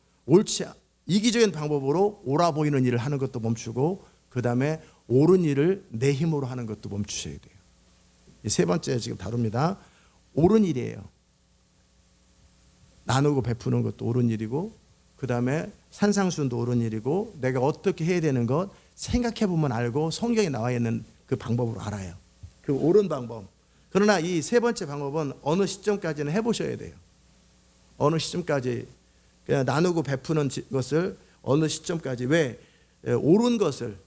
이기적인 방법으로 옳아 보이는 일을 하는 것도 멈추고 그 다음에 옳은 일을 내 힘으로 하는 것도 멈추셔야 돼요. 이 세 번째 지금 다룹니다. 옳은 일이에요. 나누고 베푸는 것도 옳은 일이고 그 다음에 산상수훈도 옳은 일이고 내가 어떻게 해야 되는 것 생각해 보면 알고 성경에 나와 있는 그 방법으로 알아요. 그 옳은 방법. 그러나 이 세 번째 방법은 어느 시점까지는 해보셔야 돼요. 어느 시점까지 그냥 나누고 베푸는 것을 어느 시점까지, 왜 옳은 것을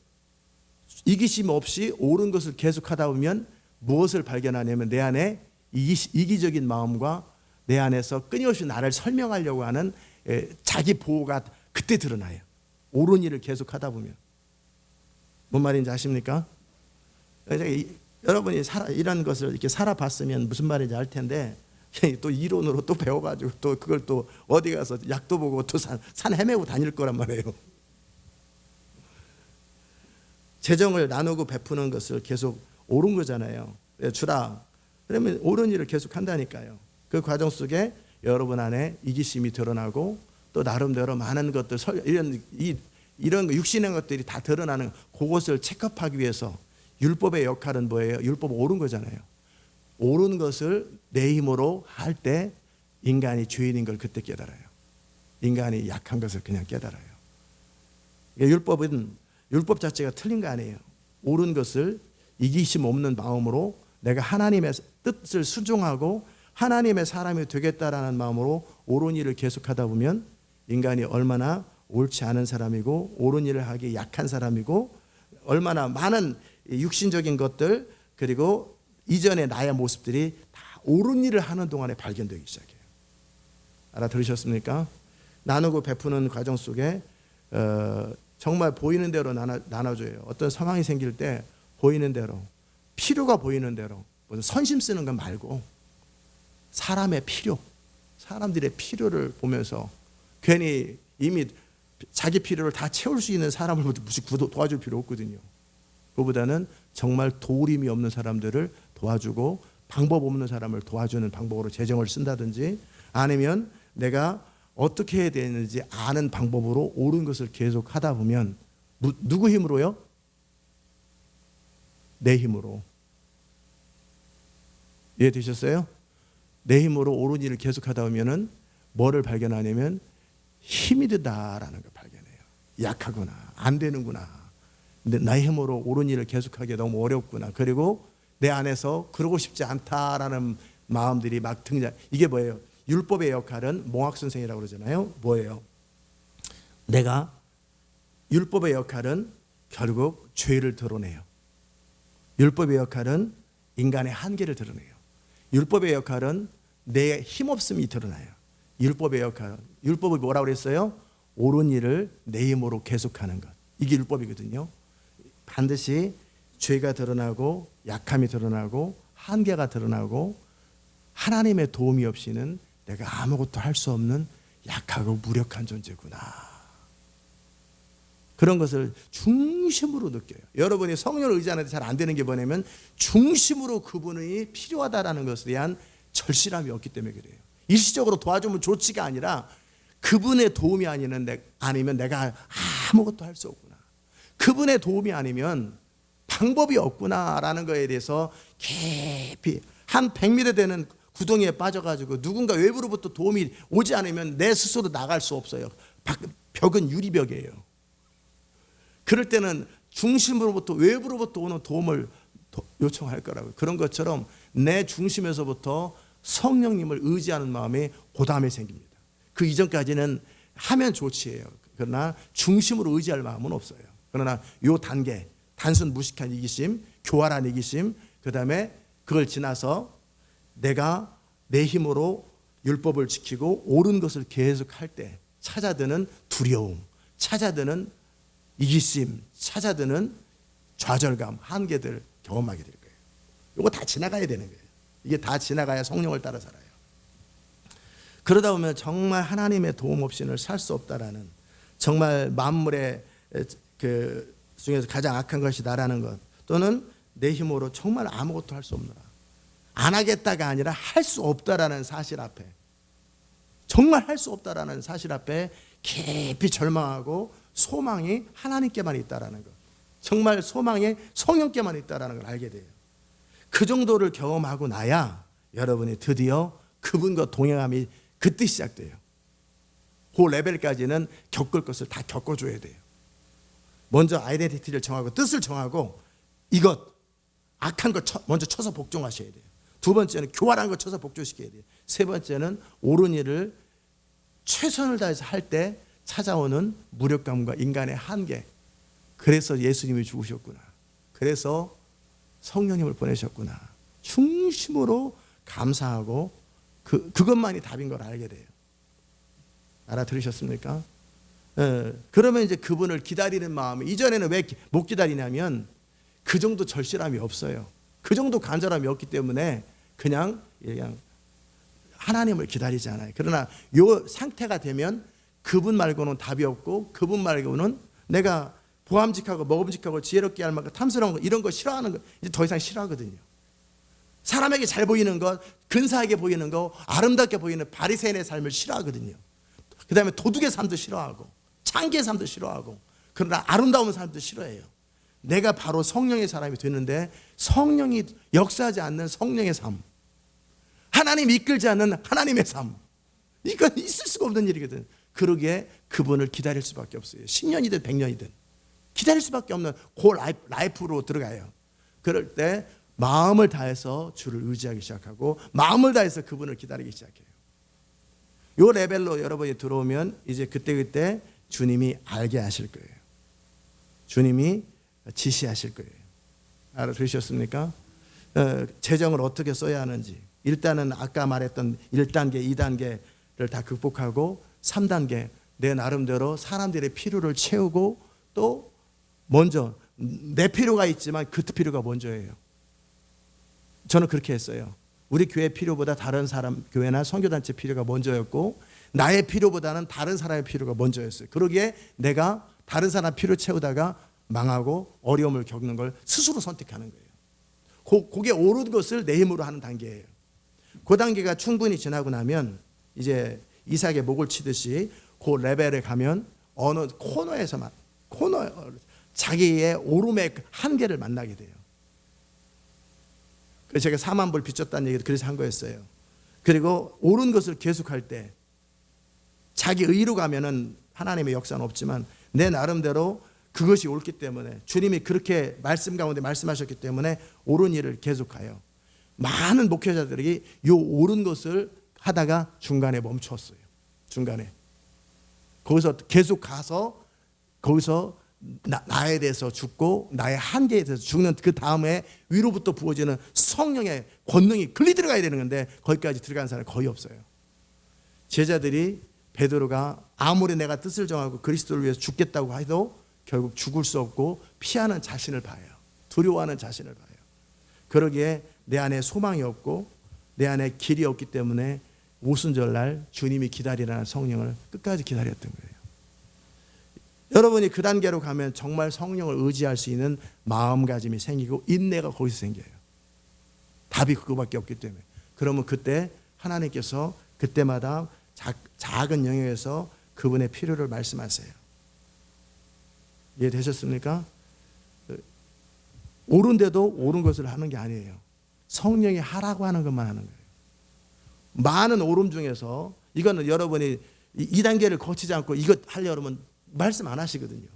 이기심 없이 옳은 것을 계속하다 보면 무엇을 발견하냐면 내 안에 이기적인 마음과 내 안에서 끊임없이 나를 설명하려고 하는 자기 보호가 그때 드러나요. 옳은 일을 계속하다 보면. 뭔 말인지 아십니까? 여러분이 이런 것을 이렇게 살아봤으면 무슨 말인지 알 텐데, 또 이론으로 또 배워가지고 또 그걸 또 어디 가서 약도 보고 또 산 헤매고 다닐 거란 말이에요. 재정을 나누고 베푸는 것을 계속 옳은 거잖아요. 주라. 그러면 옳은 일을 계속 한다니까요. 그 과정 속에 여러분 안에 이기심이 드러나고 또 나름대로 많은 것들, 이런 육신의 것들이 다 드러나는 그것을 체크업하기 위해서 율법의 역할은 뭐예요? 율법 옳은 거잖아요. 옳은 것을 내 힘으로 할 때 인간이 죄인인 걸 그때 깨달아요. 인간이 약한 것을 그냥 깨달아요. 율법 자체가 틀린 거 아니에요. 옳은 것을 이기심 없는 마음으로 내가 하나님의 뜻을 순종하고 하나님의 사람이 되겠다라는 마음으로 옳은 일을 계속하다 보면 인간이 얼마나 옳지 않은 사람이고 옳은 일을 하기 약한 사람이고 얼마나 많은 육신적인 것들 그리고 이전의 나의 모습들이 다 옳은 일을 하는 동안에 발견되기 시작해요. 알아들으셨습니까? 나누고 베푸는 과정 속에 정말 보이는 대로 나눠줘요. 어떤 상황이 생길 때 보이는 대로, 필요가 보이는 대로, 무슨 선심 쓰는 건 말고 사람의 필요, 사람들의 필요를 보면서 괜히 이미 자기 필요를 다 채울 수 있는 사람을 무슨 도와줄 필요 없거든요. 그보다는 정말 도림이 없는 사람들을 도와주고 방법 없는 사람을 도와주는 방법으로 재정을 쓴다든지 아니면 내가 어떻게 해야 되는지 아는 방법으로 옳은 것을 계속 하다 보면 누구 힘으로요? 내 힘으로. 이해되셨어요? 내 힘으로 옳은 일을 계속 하다 보면은 뭐를 발견하냐면 힘이 드다라는 걸 발견해요. 약하구나. 안 되는구나. 근데 나의 힘으로 옳은 일을 계속하기 너무 어렵구나. 그리고 내 안에서 그러고 싶지 않다라는 마음들이 막 등장. 이게 뭐예요? 율법의 역할은 몽학선생이라고 그러잖아요. 뭐예요? 내가 율법의 역할은 결국 죄를 드러내요. 율법의 역할은 인간의 한계를 드러내요. 율법의 역할은 내 힘없음이 드러나요. 율법의 역할은 율법이 뭐라고 그랬어요? 옳은 일을 내 힘으로 계속하는 것. 이게 율법이거든요. 반드시 죄가 드러나고 약함이 드러나고 한계가 드러나고 하나님의 도움이 없이는 내가 아무것도 할 수 없는 약하고 무력한 존재구나. 그런 것을 중심으로 느껴요. 여러분이 성령을 의지하는데 잘 안 되는 게 뭐냐면 중심으로 그분이 필요하다라는 것에 대한 절실함이 없기 때문에 그래요. 일시적으로 도와주면 좋지가 아니라 그분의 도움이 아니면 내가 아무것도 할 수 없구나. 그분의 도움이 아니면 방법이 없구나라는 것에 대해서 깊이 한 100m 되는 구덩이에 빠져가지고 누군가 외부로부터 도움이 오지 않으면 내 스스로 나갈 수 없어요. 벽은 유리벽이에요. 그럴 때는 중심으로부터 외부로부터 오는 도움을 요청할 거라고요. 그런 것처럼 내 중심에서부터 성령님을 의지하는 마음이 고담이 생깁니다. 그 이전까지는 하면 좋지예요. 그러나 중심으로 의지할 마음은 없어요. 그러나 요 단계, 단순 무식한 이기심, 교활한 이기심, 그 다음에 그걸 지나서 내가 내 힘으로 율법을 지키고 옳은 것을 계속할 때 찾아드는 두려움, 찾아드는 이기심, 찾아드는 좌절감, 한계들 경험하게 될 거예요. 이거 다 지나가야 되는 거예요. 이게 다 지나가야 성령을 따라 살아요. 그러다 보면 정말 하나님의 도움 없이는 살 수 없다라는, 정말 만물의 그 중에서 가장 악한 것이 나라는 것, 또는 내 힘으로 정말 아무것도 할 수 없노라. 안 하겠다가 아니라 할 수 없다라는 사실 앞에, 정말 할 수 없다라는 사실 앞에 깊이 절망하고 소망이 하나님께만 있다라는 것, 정말 소망이 성령께만 있다라는 걸 알게 돼요. 그 정도를 경험하고 나야 여러분이 드디어 그분과 동행함이 그때 시작돼요. 그 레벨까지는 겪을 것을 다 겪어줘야 돼요. 먼저 아이덴티티를 정하고 뜻을 정하고 이것 악한 것 먼저 쳐서 복종하셔야 돼요. 두 번째는 교활한 것 쳐서 복종시켜야 돼요. 세 번째는 옳은 일을 최선을 다해서 할 때 찾아오는 무력감과 인간의 한계. 그래서 예수님이 죽으셨구나. 그래서 성령님을 보내셨구나. 중심으로 감사하고 그것만이 답인 걸 알게 돼요. 알아들으셨습니까? 그러면 이제 그분을 기다리는 마음이, 이전에는 왜 못 기다리냐면 그 정도 절실함이 없어요. 그 정도 간절함이 없기 때문에 그냥 하나님을 기다리지 않아요. 그러나 이 상태가 되면 그분 말고는 답이 없고, 그분 말고는 내가 보암직하고 먹음직하고 지혜롭게 할 만큼 탐스러운 거, 이런 거 싫어하는 거 이제 더 이상 싫어하거든요. 사람에게 잘 보이는 것, 근사하게 보이는 거, 아름답게 보이는 바리새인의 삶을 싫어하거든요. 그 다음에 도둑의 삶도 싫어하고, 창기의 삶도 싫어하고, 그러나 아름다운 삶도 싫어해요. 내가 바로 성령의 사람이 되는데, 성령이 역사하지 않는 성령의 삶, 하나님 이끌지 않는 하나님의 삶, 이건 있을 수가 없는 일이거든. 그러기에 그분을 기다릴 수밖에 없어요. 10년이든 100년이든 기다릴 수밖에 없는 그 라이프로 들어가요. 그럴 때 마음을 다해서 주를 의지하기 시작하고, 마음을 다해서 그분을 기다리기 시작해요. 이 레벨로 여러분이 들어오면 이제 그때 주님이 알게 하실 거예요. 주님이 지시하실 거예요. 알아들으셨습니까? 재정을 어떻게 써야 하는지, 일단은 아까 말했던 1단계, 2단계를 다 극복하고 3단계 내 나름대로 사람들의 필요를 채우고, 또 먼저 내 필요가 있지만 그 필요가 먼저예요. 저는 그렇게 했어요. 우리 교회 필요보다 다른 사람 교회나 선교단체 필요가 먼저였고, 나의 필요보다는 다른 사람의 필요가 먼저였어요. 그러기에 내가 다른 사람 필요 채우다가 망하고 어려움을 겪는 걸 스스로 선택하는 거예요. 그게 옳은 것을 내 힘으로 하는 단계예요. 그 단계가 충분히 지나고 나면 이제 이삭의 목을 치듯이 그 레벨에 가면 어느 코너에서만 자기의 오름의 한계를 만나게 돼요. 그래서 제가 4만 불 빚졌다는 얘기도 그래서 한 거였어요. 그리고 옳은 것을 계속할 때 자기 의로 가면은 하나님의 역사는 없지만, 내 나름대로 그것이 옳기 때문에 주님이 그렇게 말씀 가운데 말씀하셨기 때문에 옳은 일을 계속하여, 많은 목회자들이 이 옳은 것을 하다가 중간에 멈췄어요. 중간에 거기서 계속 가서 거기서 나에 대해서 죽고 나의 한계에 대해서 죽는 그 다음에 위로부터 부어지는 성령의 권능이 글리 들어가야 되는 건데, 거기까지 들어간 사람이 거의 없어요. 제자들이 베드로가 아무리 내가 뜻을 정하고 그리스도를 위해서 죽겠다고 해도 결국 죽을 수 없고 피하는 자신을 봐요. 두려워하는 자신을 봐요. 그러기에 내 안에 소망이 없고 내 안에 길이 없기 때문에 오순절날 주님이 기다리라는 성령을 끝까지 기다렸던 거예요. 여러분이 그 단계로 가면 정말 성령을 의지할 수 있는 마음가짐이 생기고 인내가 거기서 생겨요. 답이 그거밖에 없기 때문에. 그러면 그때 하나님께서 그때마다 작은 영역에서 그분의 필요를 말씀하세요. 이해되셨습니까? 옳은데도 옳은 것을 하는 게 아니에요. 성령이 하라고 하는 것만 하는 거예요. 많은 옳음 중에서 이거는 여러분이 2단계를 거치지 않고 이것 하려면 말씀 안 하시거든요.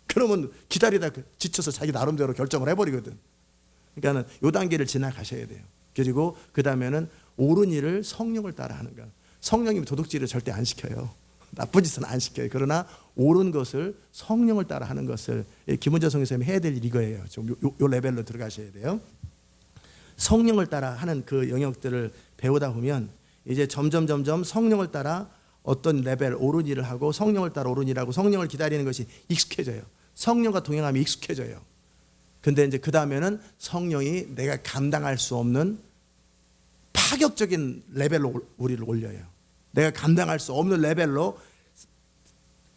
그러면 기다리다 지쳐서 자기 나름대로 결정을 해버리거든. 그러니까 이 단계를 지나가셔야 돼요. 그리고 그 다음에는 옳은 일을 성령을 따라 하는 거야. 성령이 도둑질을 절대 안 시켜요. 나쁜 짓은 안 시켜요. 그러나 옳은 것을 성령을 따라 하는 것을 김은재 선생님이 해야 될 일이 이거예요. 요 레벨로 들어가셔야 돼요. 성령을 따라 하는 그 영역들을 배우다 보면 이제 점점 성령을 따라 어떤 레벨 옳은 일을 하고, 성령을 따라 옳은 일을 하고, 성령을 기다리는 것이 익숙해져요. 성령과 동행하면 익숙해져요. 근데 이제 그 다음에는 성령이 내가 감당할 수 없는 파격적인 레벨로 우리를 올려요. 내가 감당할 수 없는 레벨로,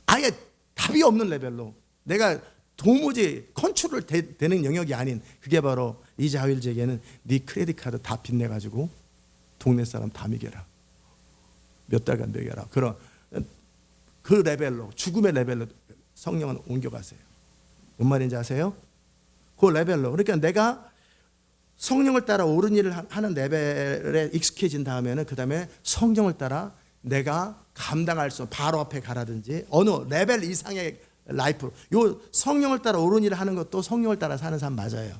아예 답이 없는 레벨로, 내가 도무지 컨트롤 되는 영역이 아닌, 그게 바로 이자윌제에게는 네 크레딧 카드 다 빚내가지고 동네 사람 다 먹여라, 몇 달간 먹여라, 그런 그 레벨로, 죽음의 레벨로 성령은 옮겨가세요. 뭔 말인지 아세요? 그 레벨로. 그러니까 내가 성령을 따라 옳은 일을 하는 레벨에 익숙해진 다음에는 그 다음에 성령을 따라 내가 감당할 수, 바로 앞에 가라든지 어느 레벨 이상의 라이프, 요 성령을 따라 옳은 일을 하는 것도 성령을 따라 사는 사람 맞아요.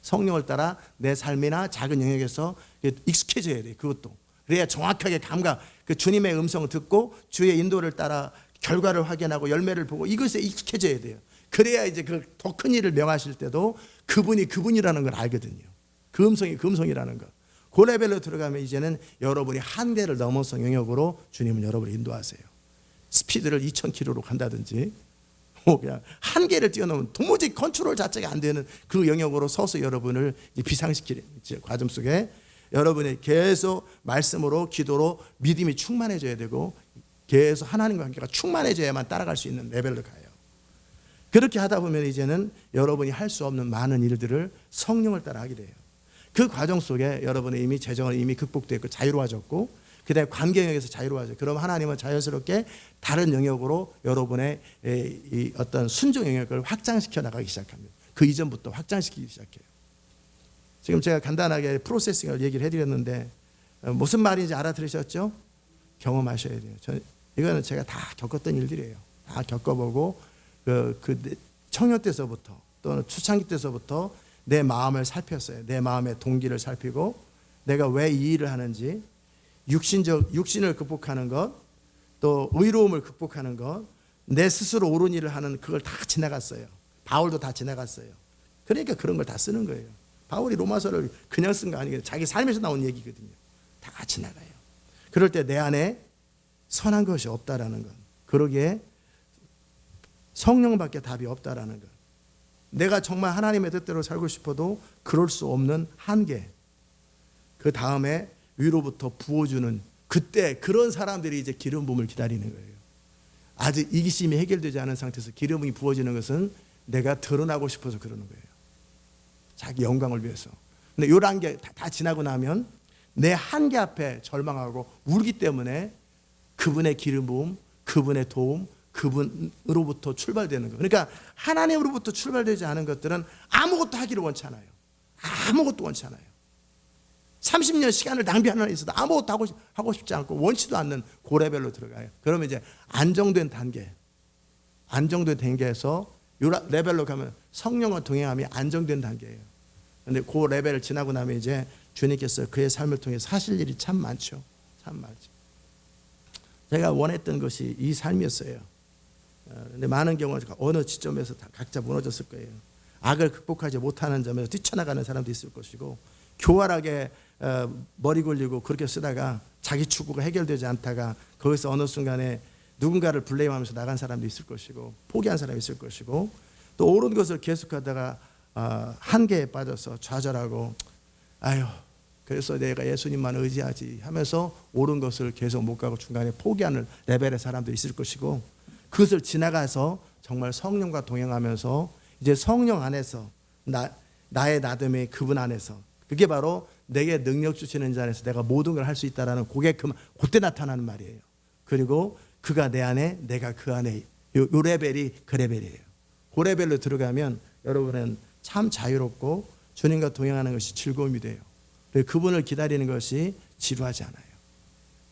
성령을 따라 내 삶이나 작은 영역에서 익숙해져야 돼요. 그것도 그래야 정확하게 감각, 그 주님의 음성을 듣고 주의 인도를 따라 결과를 확인하고 열매를 보고 이것에 익숙해져야 돼요. 그래야 이제 그 더 큰 일을 명하실 때도 그분이 그분이라는 걸 알거든요. 그 음성이 그 음성이라는 거. 그 레벨로 들어가면 이제는 여러분이 한계를 넘어서 영역으로 주님은 여러분을 인도하세요. 스피드를 2000km로 간다든지 그냥 한계를 뛰어넘은 도무지 컨트롤 자체가 안 되는 그 영역으로 서서 여러분을 비상시키는 과정 속에 여러분이 계속 말씀으로 기도로 믿음이 충만해져야 되고 계속 하나님과 관계가 충만해져야만 따라갈 수 있는 레벨로 가요. 그렇게 하다 보면 이제는 여러분이 할 수 없는 많은 일들을 성령을 따라 하게 돼요. 그 과정 속에 여러분의 이미 재정은 이미 극복되고 자유로워졌고 그다음에 관계 영역에서 자유로워져요. 그럼 하나님은 자연스럽게 다른 영역으로 여러분의 이 어떤 순종 영역을 확장시켜 나가기 시작합니다. 그 이전부터 확장시키기 시작해요. 지금 제가 간단하게 프로세싱을 얘기를 해드렸는데 무슨 말인지 알아들으셨죠? 경험하셔야 돼요. 이거는 제가 다 겪었던 일들이에요. 다 겪어보고 그 청년 때서부터 또는 초창기 때서부터 내 마음을 살폈어요. 내 마음의 동기를 살피고 내가 왜 이 일을 하는지 육신을 극복하는 것, 또 의로움을 극복하는 것, 내 스스로 옳은 일을 하는 그걸 다 지나갔어요. 바울도 다 지나갔어요. 그러니까 그런 걸 다 쓰는 거예요. 바울이 로마서를 그냥 쓴 거 아니에요. 자기 삶에서 나온 얘기거든요. 다 지나가요. 그럴 때 내 안에 선한 것이 없다라는 것, 그러기에 성령밖에 답이 없다라는 것, 내가 정말 하나님의 뜻대로 살고 싶어도 그럴 수 없는 한계, 그 다음에 위로부터 부어주는 그때 그런 사람들이 이제 기름 부음을 기다리는 거예요. 아직 이기심이 해결되지 않은 상태에서 기름이 부어지는 것은 내가 드러나고 싶어서 그러는 거예요. 자기 영광을 위해서. 근데 요 단계 다 지나고 나면 내 한계 앞에 절망하고 울기 때문에 그분의 기름 부음, 그분의 도움, 그분으로부터 출발되는 거. 그러니까 하나님으로부터 출발되지 않은 것들은 아무것도 하기를 원치 않아요. 아무것도 원치 않아요. 30년 시간을 낭비하는 데 있어도 아무것도 하고 싶지 않고 원치도 않는 고레벨로 들어가요. 그러면 이제 안정된 단계에서 이 레벨로 가면 성령과 동행함이 안정된 단계예요. 그런데 그 레벨을 지나고 나면 이제 주님께서 그의 삶을 통해 하실 일이 참 많죠. 참 많죠. 제가 원했던 것이 이 삶이었어요. 근데 많은 경우 어느 지점에서 다 각자 무너졌을 거예요. 악을 극복하지 못하는 점에서 뛰쳐나가는 사람도 있을 것이고, 교활하게 머리 굴리고 그렇게 쓰다가 자기 추구가 해결되지 않다가 거기서 어느 순간에 누군가를 블레임하면서 나간 사람도 있을 것이고, 포기한 사람이 있을 것이고, 또 옳은 것을 계속하다가 한계에 빠져서 좌절하고, 아유 그래서 내가 예수님만 의지하지 하면서 옳은 것을 계속 못 가고 중간에 포기하는 레벨의 사람도 있을 것이고, 그것을 지나가서 정말 성령과 동행하면서 이제 성령 안에서 나의 나됨이 그분 안에서, 그게 바로 내게 능력 주시는 자 안에서 내가 모든 걸 할 수 있다라는 그때 나타나는 말이에요. 그리고 그가 내 안에 내가 그 안에, 요 레벨이 그 레벨이에요. 그 레벨로 들어가면 여러분은 참 자유롭고 주님과 동행하는 것이 즐거움이 돼요. 그분을 기다리는 것이 지루하지 않아요.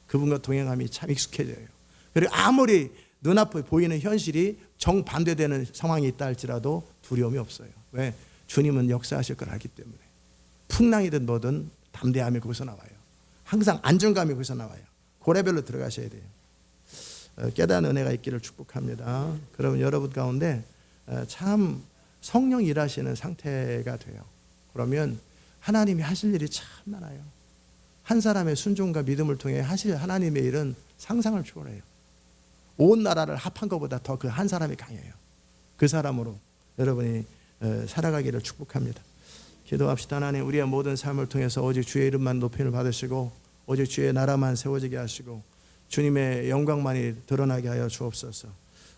그분과 동행함이 참 익숙해져요. 그리고 아무리 눈앞에 보이는 현실이 정반대되는 상황이 있다 할지라도 두려움이 없어요. 왜? 주님은 역사하실 걸 알기 때문에. 풍랑이든 뭐든 담대함이 거기서 나와요. 항상 안정감이 거기서 나와요. 그 레벨로 들어가셔야 돼요. 깨닫는 은혜가 있기를 축복합니다. 그러면 여러분 가운데 참 성령 일하시는 상태가 돼요. 그러면 하나님이 하실 일이 참 많아요. 한 사람의 순종과 믿음을 통해 하실 하나님의 일은 상상을 초월해요. 온 나라를 합한 것보다 더 그 한 사람이 강해요. 그 사람으로 여러분이 살아가기를 축복합니다. 기도합시다. 하나님, 우리의 모든 삶을 통해서 오직 주의 이름만 높임을 받으시고 오직 주의 나라만 세워지게 하시고 주님의 영광만이 드러나게 하여 주옵소서.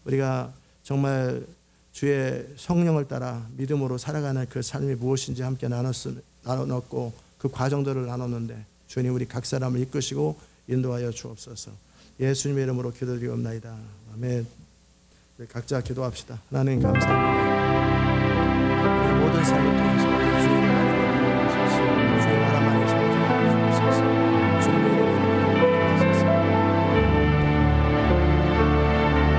우리가 정말 주의 성령을 따라 믿음으로 살아가는 그 삶이 무엇인지 함께 나눴고 그 과정들을 나눴는데 주님, 우리 각 사람을 이끄시고 인도하여 주옵소서. 예수님의 이름으로 기도드리옵나이다. 아멘. 우리 각자 기도합시다. 하나님 감사합니다. 우리의 모든 삶을 통해